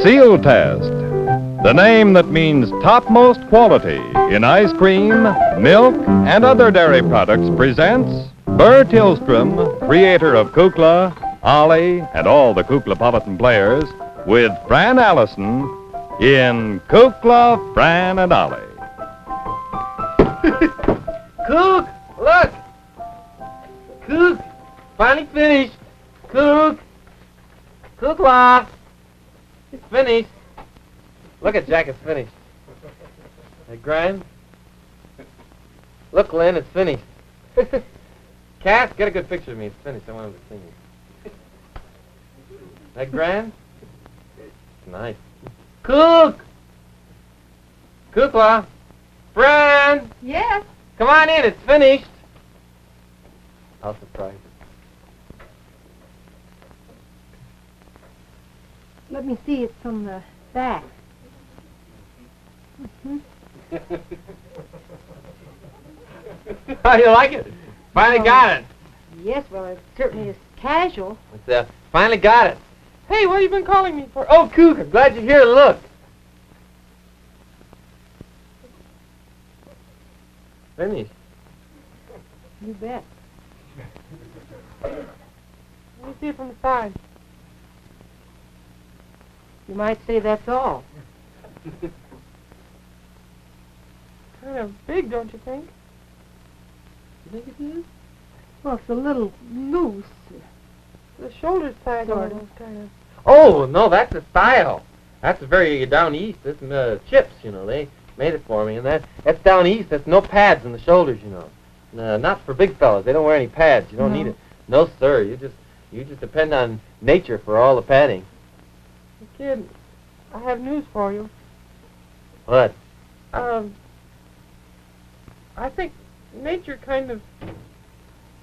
Seal Test, the name that means topmost quality in ice cream, milk, and other dairy products, presents Burr Tillstrom, creator of Kukla, Ollie, and all the Kukla-Politan players, with Fran Allison in Kukla, Fran and Ollie. Cook, look! Cook, finally finished. Cook, Kukla, it's finished. Look at Jack, it's finished. Hey, Grand. Look, Lynn, it's finished. Cass, get a good picture of me. It's finished. I want him to see me. Hey, Grand. It's nice. Cook! Kukla! Fran! Yes? Come on in, it's finished. How surprised. Let me see it from the back. How do you like it? Finally got it. Yes, well, it certainly is casual. It's, finally got it. Hey, what have you been calling me for? Oh, Cook, I'm glad you're here. Look. Finished. You bet. Let me see it from the side. You might say that's all. Kind of big, don't you think? You think it is? Well, it's a little loose. The shoulders sag Sort of. almost, kind of. Oh, no, that's the style. That's very down east. This Chips, you know, they made it for me. And that's down east. That's no pads in the shoulders, you know. Not for big fellas. They don't wear any pads. You don't need it. No, sir. You just depend on nature for all the padding. Kid, I have news for you. What? I think nature kind of,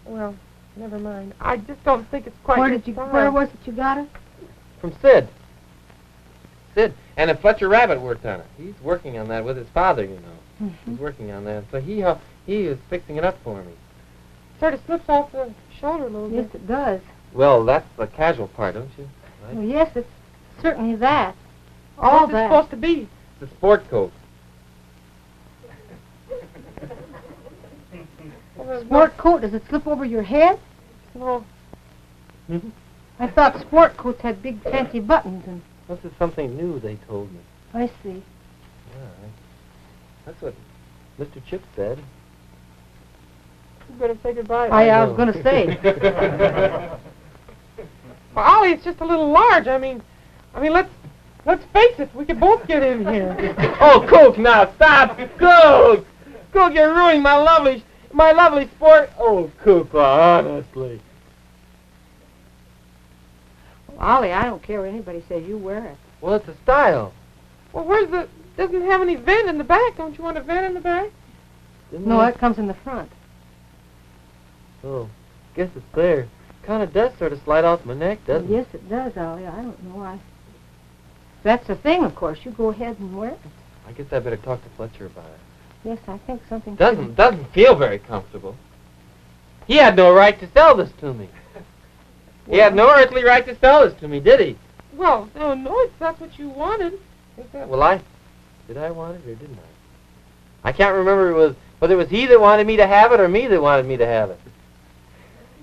well, never mind. I just don't think it's quite Where was it you got it? From Sid. Sid. And if Fletcher Rabbit worked on it. He's working on that with his father, you know. Mm-hmm. He's working on that. So he is fixing it up for me. Sort of slips off the shoulder a little Yes, bit. it does. Well, that's the casual part, don't you? Right? Well, yes, it's certainly that. What's it that. supposed to be? It's a sport coat. Sport coat, does it slip over your head? No. Mm-hmm. I thought sport coats had big fancy buttons and... This is something new, they told me. I see. Yeah, that's what Mr. Chip said. You better say goodbye. I was going to say. Well, Ollie, it's just a little large. I mean, let's face it. We could both get in here. Oh, Cook, now stop! Cook! Cook, you're ruining my lovely sport. Oh, Cook, honestly. Well, Ollie, I don't care what anybody says. You wear it. Well, it's a style. Well, doesn't have any vent in the back. Don't you want a vent in the back? No, it comes in the front. Oh, guess it's there. Kind of does sort of slide off my neck, doesn't it? Yes, it does, Ollie. I don't know. That's the thing, of course. You go ahead and wear it. I guess I better talk to Fletcher about it. Yes, I think something... Doesn't feel very comfortable. He had no right to sell this to me. He had no earthly right to sell this to me, did he? Well, no, if that's what you wanted. Well, did I want it or didn't I? I can't remember whether it was he that wanted me to have it or me that wanted me to have it.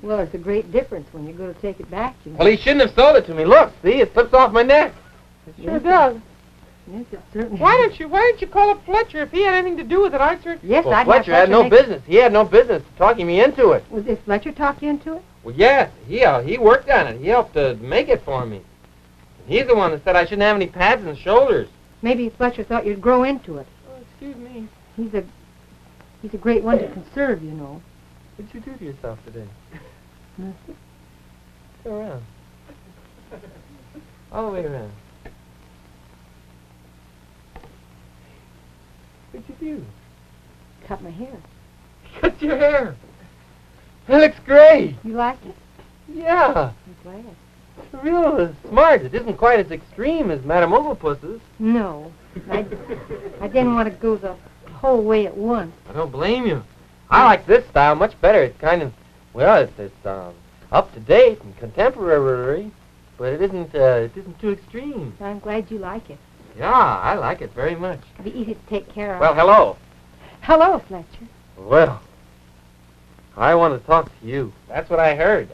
Well, it's a great difference when you go to take it back. You know. Well, he shouldn't have sold it to me. Look, see, it slips off my neck. It sure does. Yes, it certainly Why didn't you call up Fletcher? If he had anything to do with it, I'd certainly... Yes, Well, I'd Fletcher have had no business. He had no business talking me into it. Did Fletcher talk you into it? Well, yes, he worked on it. He helped to make it for me. He's the one that said I shouldn't have any pads in the shoulders. Maybe Fletcher thought you'd grow into it. Oh, excuse me. He's a great one to conserve, you know. What'd you do to yourself today? Nothing. Go around. All the way around. What'd you do? Cut my hair. Cut your hair. That looks great. You like it? Yeah. I'm glad. It's real smart. It isn't quite as extreme as Madame Ooglepuss's. No. I didn't want to go the whole way at once. I don't blame you. I like this style much better. It's kind of, well, it's up to date and contemporary. but it isn't too extreme. I'm glad you like it. Yeah, I like it very much. It'll be easy to take care of. Well, hello. Hello, Fletcher. Well, I want to talk to you. That's what I heard.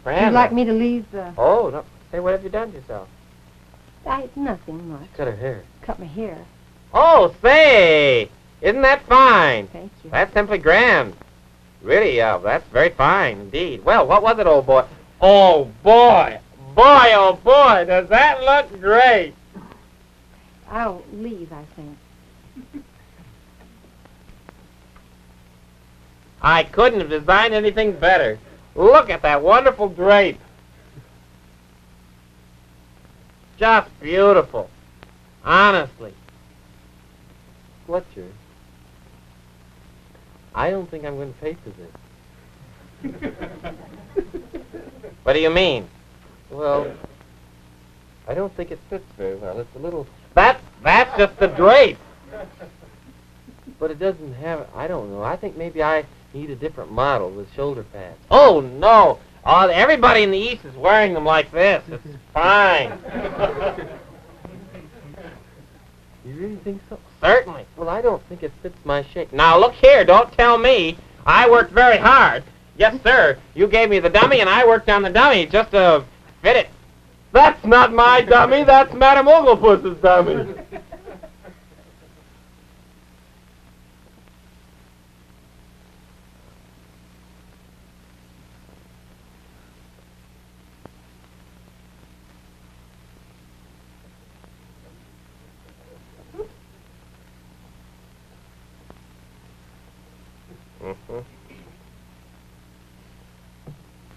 Fran. You'd like me to leave? Oh, no. Say, what have you done to yourself? Nothing much. Cut her hair. Cut my hair. Oh, say! Isn't that fine? Thank you. That's simply grand. Really, that's very fine indeed. Well, what was it, old boy? Oh, boy! Boy, oh, boy, does that look great! I'll leave, I think. I couldn't have designed anything better. Look at that wonderful drape. Just beautiful. Honestly. Fletcher, I don't think I'm going to pay for this. What do you mean? Well, I don't think it fits very well. It's a little... That's just the drape. But it doesn't have... I don't know. I think maybe I need a different model with shoulder pads. Oh, no. Everybody in the East is wearing them like this. It's fine. You really think so? Certainly. Well, I don't think it fits my shape. Now, look here. Don't tell me. I worked very hard. Yes, sir. You gave me the dummy, and I worked on the dummy just to fit it. That's not my dummy. That's Madame Ooglepuss's dummy.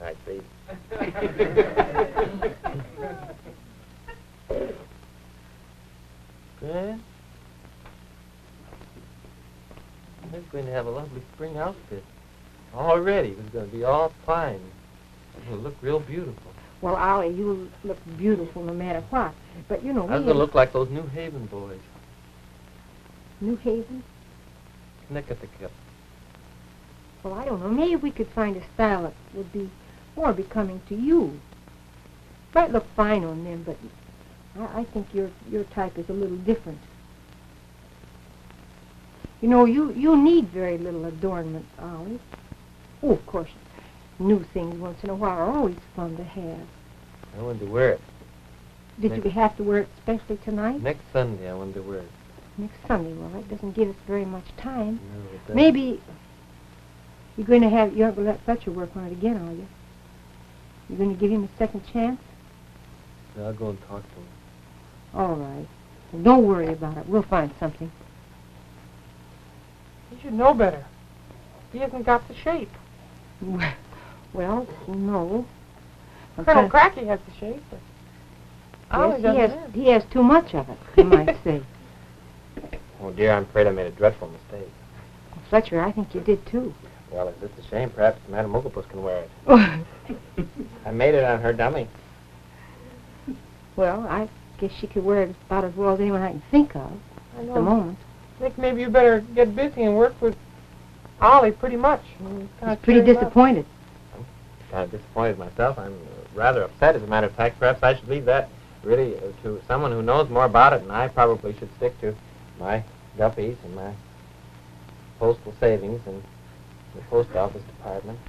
I see. Good. We're going to have a lovely spring outfit. Already. It's going to be all fine. It'll look real beautiful. Well, Ollie, you look beautiful no matter what. But, you know, I was going to look like those New Haven boys. New Haven? Connecticut. Well, I don't know. Maybe we could find a style that would be more becoming to you. Might look fine on them, but I think your type is a little different. You know, you need very little adornment, Ollie. Oh, of course, new things once in a while are always fun to have. I wanted to wear it. Did you have to wear it especially tonight? Next Sunday I wanted to wear it. Next Sunday. Well, that doesn't give us very much time. No, it doesn't. Maybe you're going to let Fletcher work on it again, are you? You're going to give him a second chance? Yeah, I'll go and talk to him. All right. Well, don't worry about it. We'll find something. You should know better. He hasn't got the shape. Well, no. Colonel Cracky has the shape, but Ollie doesn't have. He has too much of it, you might say. Oh, dear, I'm afraid I made a dreadful mistake. Fletcher, I think you did, too. Well, if it's a shame, perhaps Madame Ooglepuss can wear it. I made it on her dummy. Well, I guess she could wear it about as well as anyone I can think of I know. at the moment. I think maybe you better get busy and work with Ollie pretty much. He's pretty disappointed. I'm kind of disappointed myself. I'm rather upset, as a matter of fact. Perhaps I should leave that really to someone who knows more about it, and I probably should stick to my guppies and my postal savings and the post office department.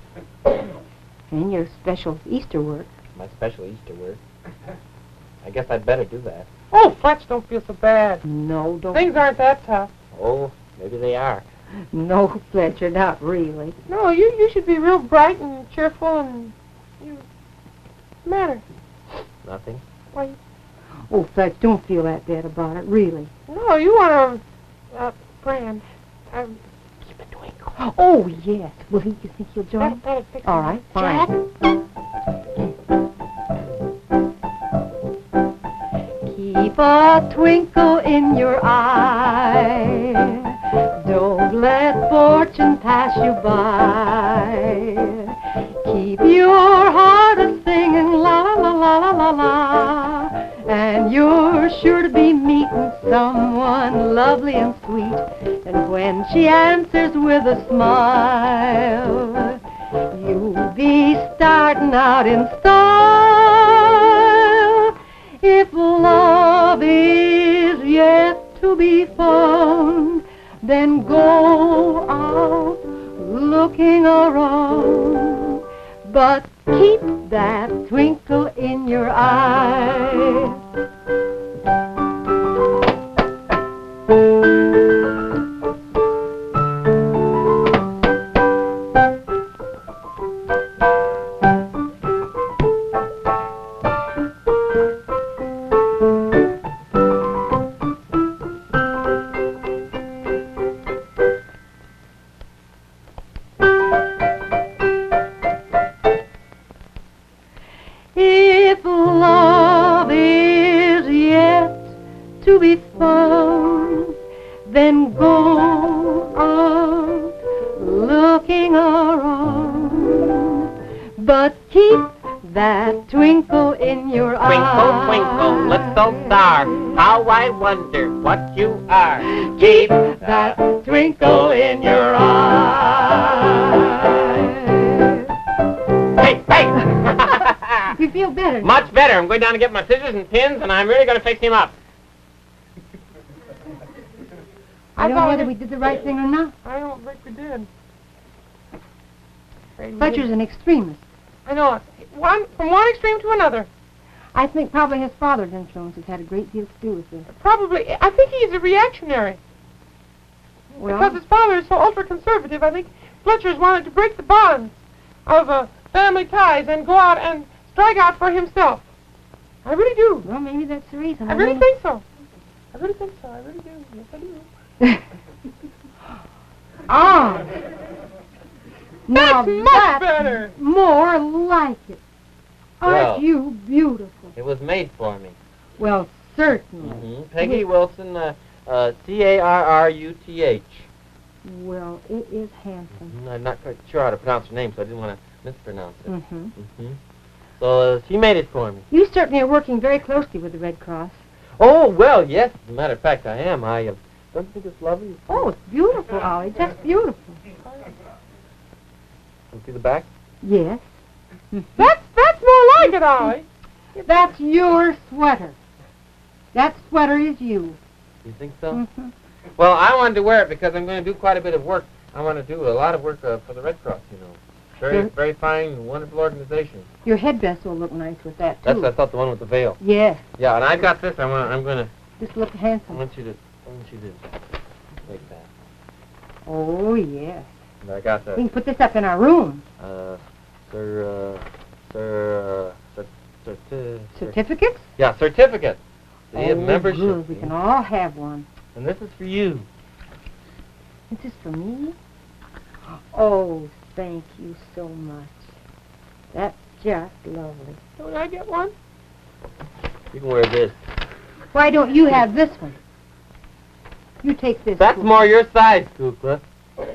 And your special Easter work. My special Easter work. I guess I'd better do that. Oh, Fletch, don't feel so bad. No, don't. Things aren't that tough. Oh, maybe they are. No, Fletcher, not really. No, you should be real bright and cheerful and... What's the matter? Nothing. Why, Oh, Fletch, don't feel that bad about it, really. no, you want to... Fran, keep a Twinkle. Oh, yes. Will you think he'll join? That'd fix All it. right, fine. Keep a twinkle in your eye. Don't let fortune pass you by. Keep your heart a-singing la la la la la la. And you're sure to be meeting someone lovely and sweet. And when she answers with a smile, you'll be starting out in style. to be found, then go out looking around. But keep that twinkle in your eye. If love is yet to be found, then go out looking around. But keep that twinkle in your eye. Twinkle, twinkle, little star, how I wonder what you are. Keep that twinkle in your eye. Hey, hey! You feel better now? Much better. I'm going down to get my scissors and pins, and I'm really going to fix him up. I don't know whether we did the right thing or not. I don't think we did. Fletcher's an extremist. I know. From one extreme to another. I think probably his father's influence has had a great deal to do with this. Probably. I think he's a reactionary. Well, Because his father is so ultra-conservative, I think Fletcher's wanted to break the bonds of family ties and go out and strike out for himself. I really do. well, maybe that's the reason. I really think so. I really think so. I really do. Yes, I do. Ah! Now That's much better. More like it. Aren't Well. you beautiful? It was made for me. Well, certainly. Peggy Yeah. Wilson, Carruth. Well, it is handsome. I'm not quite sure how to pronounce her name, so I didn't want to mispronounce it. Mm-hmm. So she made it for me. You certainly are working very closely with the Red Cross. Oh, well, yes. As a matter of fact, I am. Don't you think it's lovely? Oh, it's beautiful, Ollie. Just beautiful. You see the back? Yes. That's more like it, Ollie. That's your sweater. That sweater is you. You think so? Mm-hmm. Well, I wanted to wear it because I'm going to do quite a bit of work. I want to do a lot of work for the Red Cross, you know. Very fine, wonderful organization. Your headdress will look nice with that, too. That's, I thought, the one with the veil. Yes. Yeah, and I've got this. I'm going to... Just look I handsome. want you to make that. Oh, yes. And I got We the can put this up in our room. Certificates? Yeah, certificate. Oh, The membership. good. We can all have one. And this is for you. This is for me? Oh, thank you so much. That's just lovely. Don't I get one? You can wear this. Why don't you have this one? You take this. That's Kukla. more your size, Kukla. Got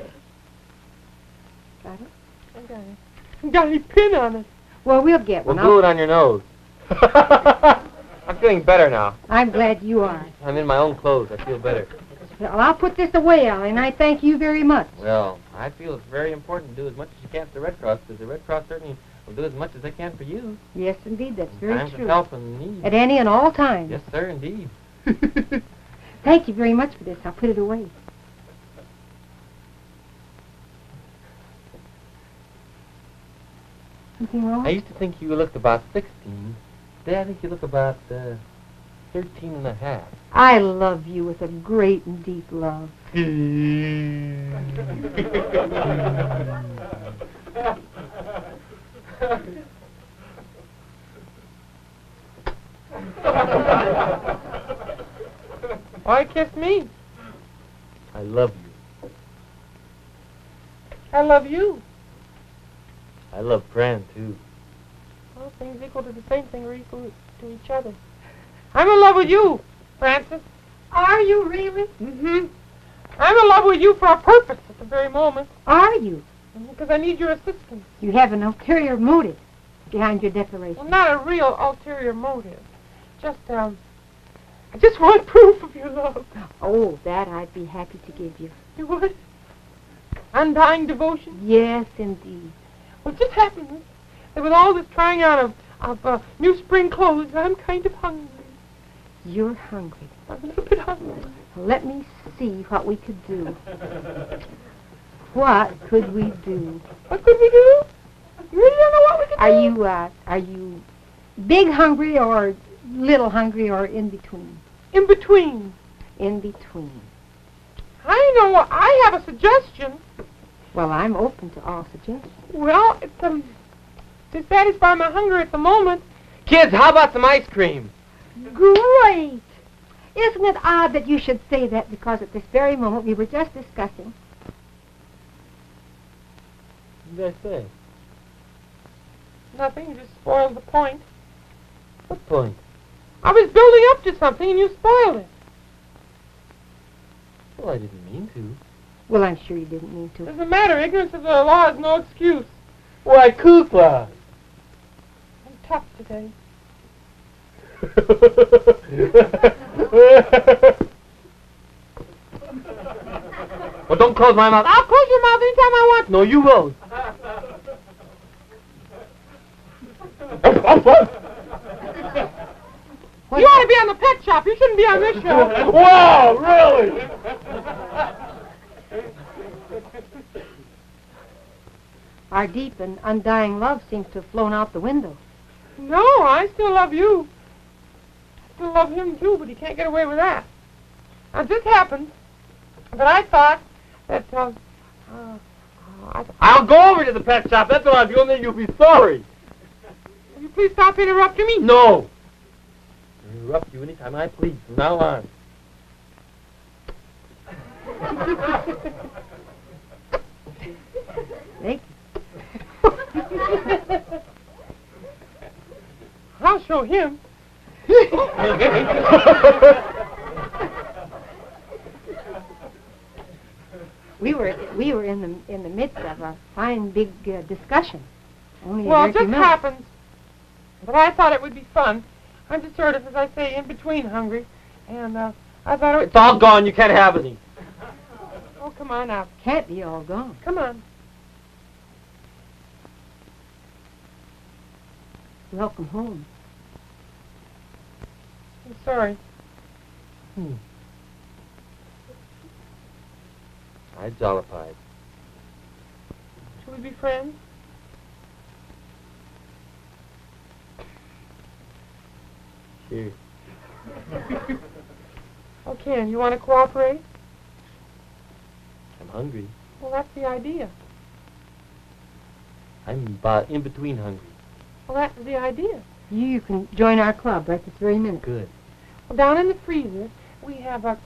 it? I got it. Got any pin on it? Well, we'll get We'll one. glue it on your nose. I'm feeling better now. I'm glad you are. I'm in my own clothes. I feel better. Well, I'll put this away, Ollie, and I thank you very much. Well, I feel it's very important to do as much as you can for the Red Cross, because the Red Cross certainly will do as much as they can for you. Yes, indeed, that's In very times true. of help and need. At any and all times. Yes, sir, indeed. Thank you very much for this. I'll put it away. Something wrong? I used to think you looked about 16. Today I think you look about 13 and a half. I love you with a great and deep love. Why kiss me? I love you. I love you. I love Fran, too. All things equal to the same thing are equal to each other. I'm in love with you, Francis. Are you really? Mm-hmm. I'm in love with you for a purpose at the very moment. Are you? Because I need your assistance. You have an ulterior motive behind your declaration. Well, not a real ulterior motive. Just, I just want proof of your love. Oh, that I'd be happy to give you. You would? Undying devotion? Yes, indeed. Well, it just happens that with all this trying on of new spring clothes, I'm kind of hungry. You're hungry. I'm a little bit hungry. Let me see what we could do. What could we do? What could we do? You really don't know what we could do? Are you big hungry or little hungry or in between? In between. In between. I know. I have a suggestion. Well, I'm open to all suggestions. Well, it's to satisfy my hunger at the moment. Kids, how about some ice cream? Great! Isn't it odd that you should say that, because at this very moment we were just discussing. What did I say? Nothing. You just spoiled the point. What point? I was building up to something and you spoiled it. Well, I didn't mean to. Well, I'm sure you didn't mean to. Doesn't matter. Ignorance of the law is no excuse. Why, Kukla! I'm tough today. Well, don't close my mouth. I'll close your mouth anytime I want. No, you won't. You ought to be on the pet shop. You shouldn't be on this show. Wow, really? Our deep and undying love seems to have flown out the window. No, I still love you. I still love him, too, but he can't get away with that. Now, this happened, but I thought that, I'll go over to the pet shop. That's what I'm doing, then you'll be sorry. Will you please stop interrupting me? No. I'll interrupt you anytime I please from now on. Thank I'll show him. We were in the midst of a fine big discussion. Only Well, a it very just few minutes. happened. But I thought it would be fun. I'm just sort of, as I say, in between hungry. And I thought it would... It's all gone. You can't have any. Oh, come on now. Can't be all gone. Come on. Welcome home. I'm sorry. I jollified. Shall we be friends? Sure. Okay, and you want to cooperate? I'm hungry. Well, that's the idea. I'm about in between hungry. Well, that's the idea. You can join our club right this very minute. Good. Well, down in the freezer, we have a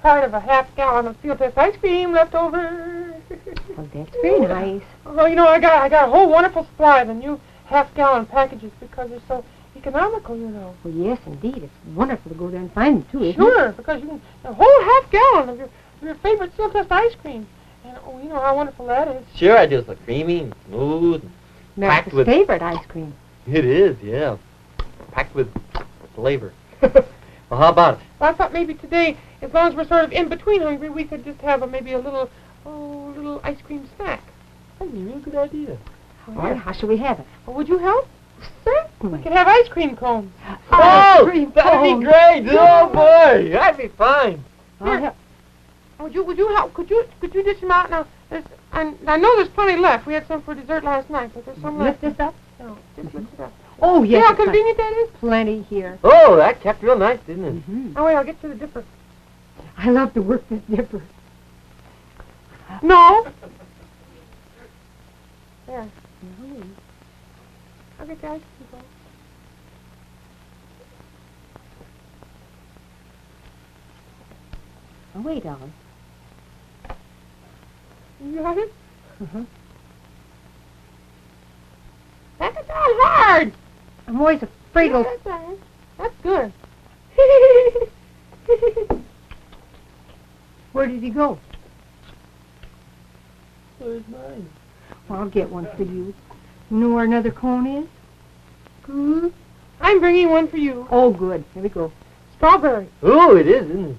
part of a half-gallon of field test ice cream left over. Oh, that's very nice. Oh, you know, I got a whole wonderful supply of the new half-gallon packages because they're so economical, you know. Well, yes, indeed. It's wonderful to go there and find them, too, isn't it? Sure, because you can a whole half-gallon of your favorite field test ice cream. And, oh, you know how wonderful that is. Sure, I do. It's so creamy and smooth. And America's with- favorite ice cream. It is, yeah. Packed with flavor. Well, how about it? Well, I thought maybe today, as long as we're sort of in between hungry, we could just have maybe a little ice cream snack. That's a real good idea. All right, how shall we have it? Well, would you help? Certainly. We could have ice cream cones. Ice cream that'd cones. be great. Oh, boy. That'd be fine. I'll help. Would you help? Could you dish them out now? I know there's plenty left. We had some for dessert last night, but there's some left. Lift this up? No, just lift it up. Oh, See yes. how it's fine. convenient that is? Plenty here. Oh, that kept real nice, didn't it? Mm-hmm. Oh, wait, I'll get to the dipper. I love to work this dipper. No. There. I'll get the ice cream cone. Oh, wait, Ollie. You got it? Uh-huh. That's not hard. I'm always afraid Yeah, it'll... that's all right. That's good. Where did he go? Where's mine? Well, I'll get one for you. You know where another cone is? Hmm? I'm bringing one for you. Oh, good. Here we go. Strawberry. Oh, it is, isn't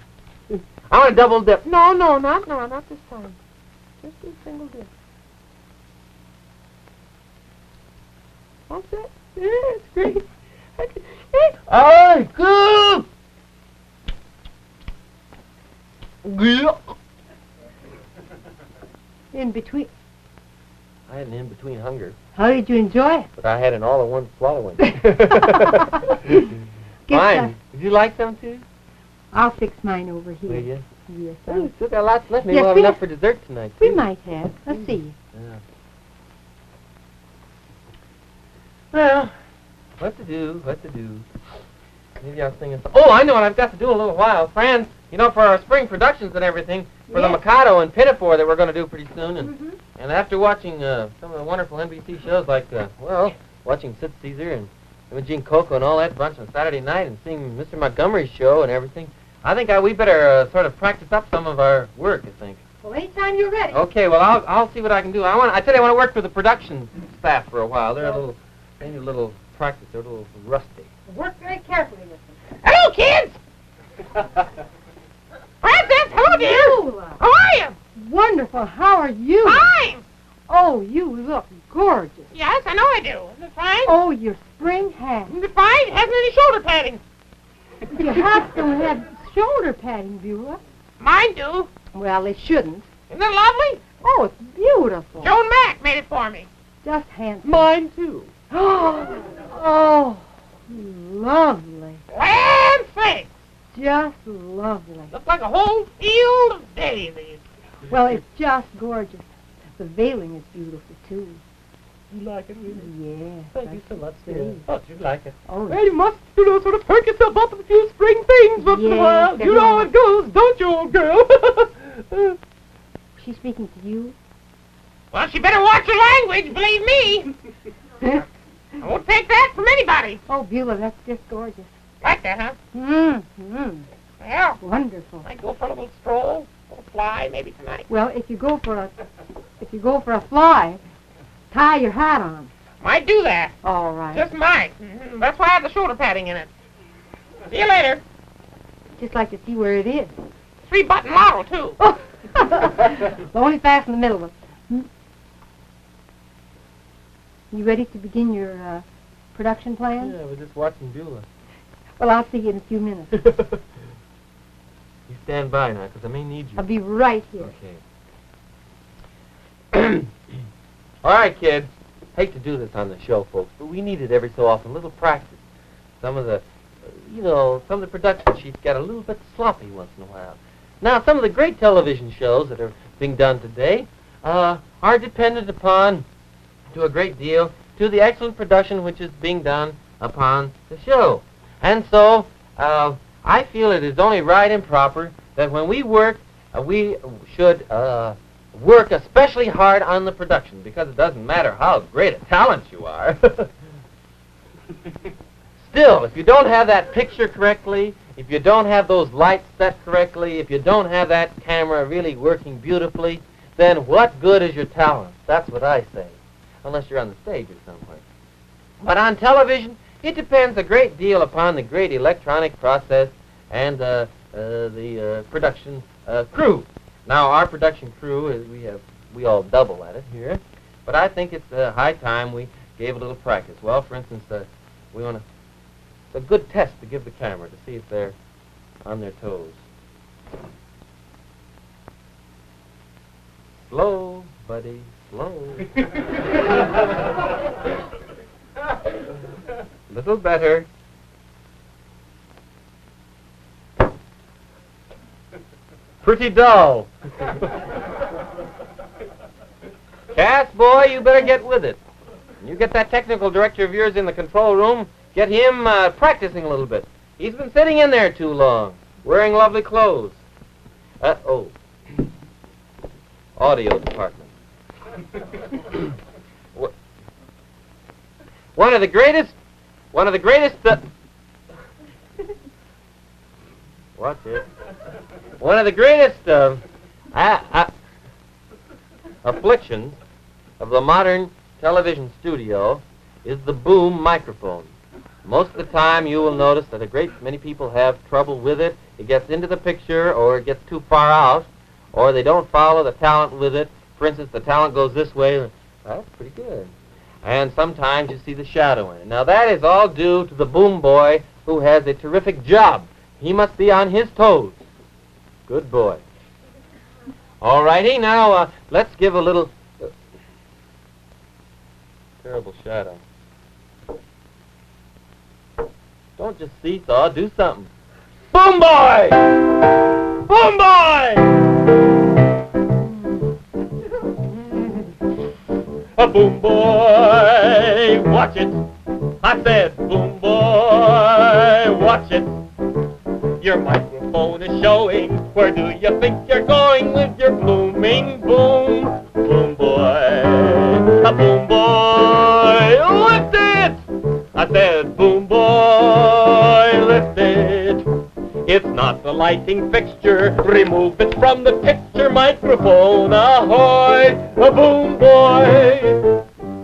it? I want a double dip. No, not this time. Just a single dip. What's that? Yeah, it's great. All right, good. In between. I had an in-between hunger, How did you enjoy it? but I had an all-in-one swallowing. Get Mine. Would you like some too? I'll fix mine over here. Will you? Yes, Oh, still got lots left. Maybe Yes, we'll have we enough have- for dessert tonight. we too. might have. Let's see. Yeah. Well, what to do? What to do? Maybe I'll sing a song. Oh, I know what I've got to do in a little while. Fran, you know, for our spring productions and everything, for the Yes. Mikado and Pinafore that we're going to do pretty soon, and Mhm. and after watching some of the wonderful NBC shows like, watching Sid Caesar and Imogene Coco and all that bunch on Saturday night and seeing Mr. Montgomery's show and everything, I think we better sort of practice up some of our work, I think. Well, anytime you're ready. Okay, well, I'll see what I can do. I tell you, I want to work for the production staff for a while. They need a little practice. They're a little rusty. Work very carefully with them. Hello, kids! Francis, hello, dear! Buelah. How are you? Wonderful. How are you? Fine! Oh, you look gorgeous. Yes, I know I do. Isn't it fine? Oh, your spring hat. Isn't it fine? It hasn't any shoulder padding. Your hats don't have shoulder padding, Buelah. Mine do. Well, they shouldn't. Isn't it lovely? Oh, it's beautiful. Joan Mack made it for me. Just handsome. Mine, too. Oh, lovely. Land sakes! Just lovely. Looks like a whole field of daisies. Well, it's just gorgeous. The veiling is beautiful, too. You like it, really? Yes. Thank you so much, dear. dear. Oh, you like it. Oh, Well, you must, sort of perk yourself up with a few spring things once in a Yes, while. You know how it goes, don't you, old girl? she's speaking to you? Well, she better watch her language, believe me. I won't take that from anybody. Oh, Buelah, that's just gorgeous. Like that, huh? Mm-hmm. Well, Wonderful. I go for a little stroll, a little fly, maybe tonight. Well, if you go for a fly, tie your hat on. Might do that. All right. Just might. That's why I have the shoulder padding in it. See you later. Just like to see where it is. 3-button model, too. Oh. Only fasten the middle one. You ready to begin your production plan? Yeah, we're just watching Buelah. Well, I'll see you in a few minutes. You stand by now, because I may need you. I'll be right here. Okay. All right, kids. Hate to do this on the show, folks, but we need it every so often. A little practice. Some of the production sheets get a little bit sloppy once in a while. Now, some of the great television shows that are being done today are dependent upon, to a great deal, to the excellent production which is being done upon the show. And so, I feel it is only right and proper that when we work, we should work especially hard on the production, because it doesn't matter how great a talent you are. Still, if you don't have that picture correctly, if you don't have those lights set correctly, if you don't have that camera really working beautifully, then what good is your talent? That's what I say, unless you're on the stage or somewhere. But on television, it depends a great deal upon the great electronic process and the production crew. Now, our production crew, we all double at it here, but I think it's high time we gave a little practice. Well, for instance, it's a good test to give the camera to see if they're on their toes. Slow, buddy, slow. Little better. Pretty dull. Cass, boy, you better get with it. You get that technical director of yours in the control room, get him practicing a little bit. He's been sitting in there too long, wearing lovely clothes. Audio department. One of the greatest, watch it. One of the greatest afflictions of the modern television studio is the boom microphone. Most of the time you will notice that a great many people have trouble with it. It gets into the picture, or it gets too far out, or they don't follow the talent with it. For instance, the talent goes this way. That's pretty good. And sometimes you see the shadow in it. Now that is all due to the boom boy, who has a terrific job. He must be on his toes. Good boy. All righty, now let's give a little... terrible shadow. Don't just seesaw, do something. Boom boy! Boom boy! A boom boy, watch it. I said, boom boy, watch it. Your microphone is showing. Where do you think you're going with your blooming boom? Boom boy, a boom boy, lift it! I said, boom boy, lift it. It's not the lighting fixture. Remove it from the picture. Microphone, ahoy, a boom boy.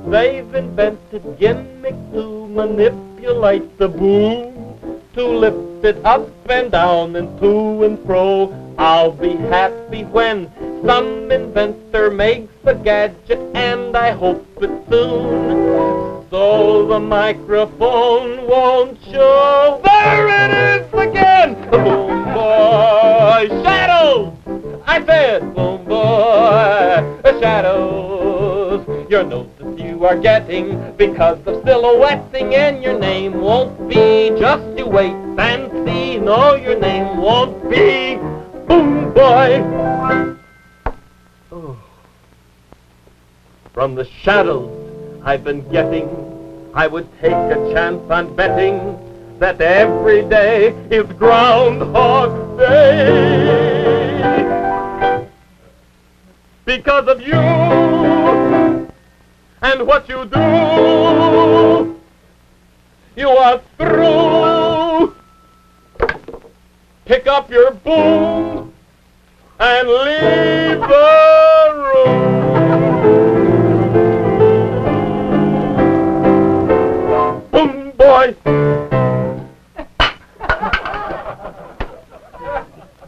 They've invented gimmicks to manipulate the boom, to lift it up and down and to and fro. I'll be happy when some inventor makes a gadget, and I hope it's soon, so the microphone won't show. There it is again! Boom boy, shadows! I said, boom boy, shadows. Your notice you are getting because of silhouetting, and your name won't be, just you wait and see. No, your name won't be boom boy. Oh. From the shadows I've been getting, I would take a chance on betting that every day is Groundhog Day. Because of you and what you do, you are through. Pick up your boom and leave the room. Boom, boy.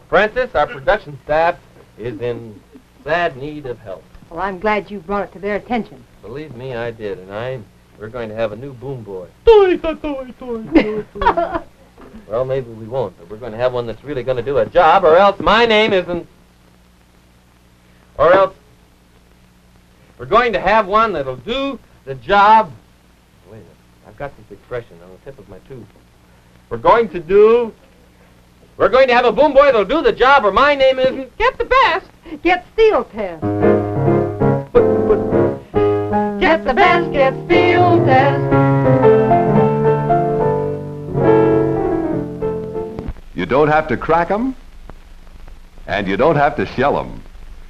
Francis, our production staff is in sad need of help. Well, I'm glad you brought it to their attention. Believe me, I did, and we're going to have a new boom boy. Well, maybe we won't, but we're going to have one that's really going to do a job, or else my name isn't... Or else we're going to have one that'll do the job... Wait a minute, I've got this expression on the tip of my tooth. We're going to have a boom boy that'll do the job, or my name isn't... Get the best. Get Steel Test. Get the best, get Steel Test. You don't have to crack 'em, and you don't have to shell 'em.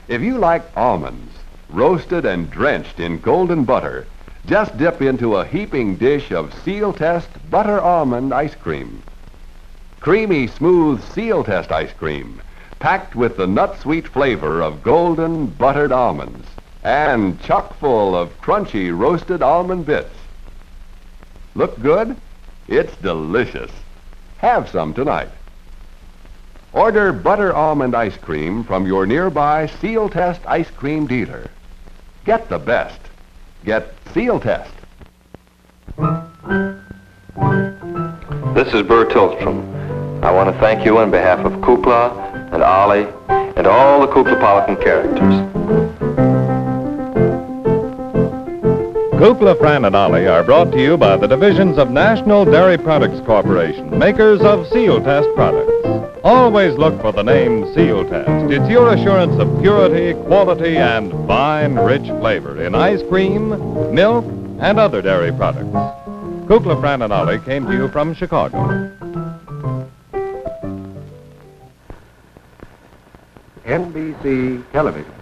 If you like almonds, roasted and drenched in golden butter, just dip into a heaping dish of Seal Test Butter Almond Ice Cream. Creamy, smooth Seal Test ice cream, packed with the nut-sweet flavor of golden buttered almonds, and chock full of crunchy roasted almond bits. Look good? It's delicious. Have some tonight. Order Butter Almond Ice Cream from your nearby Seal Test ice cream dealer. Get the best. Get Seal Test. This is Bert Tillstrom. I want to thank you on behalf of Kukla and Ollie and all the Kuklapolitan characters. Kukla, Fran and Ollie are brought to you by the divisions of National Dairy Products Corporation, makers of Seal Test products. Always look for the name Seal Test. It's your assurance of purity, quality, and fine, rich flavor in ice cream, milk, and other dairy products. Kukla, Fran and Ollie came to you from Chicago. NBC Television.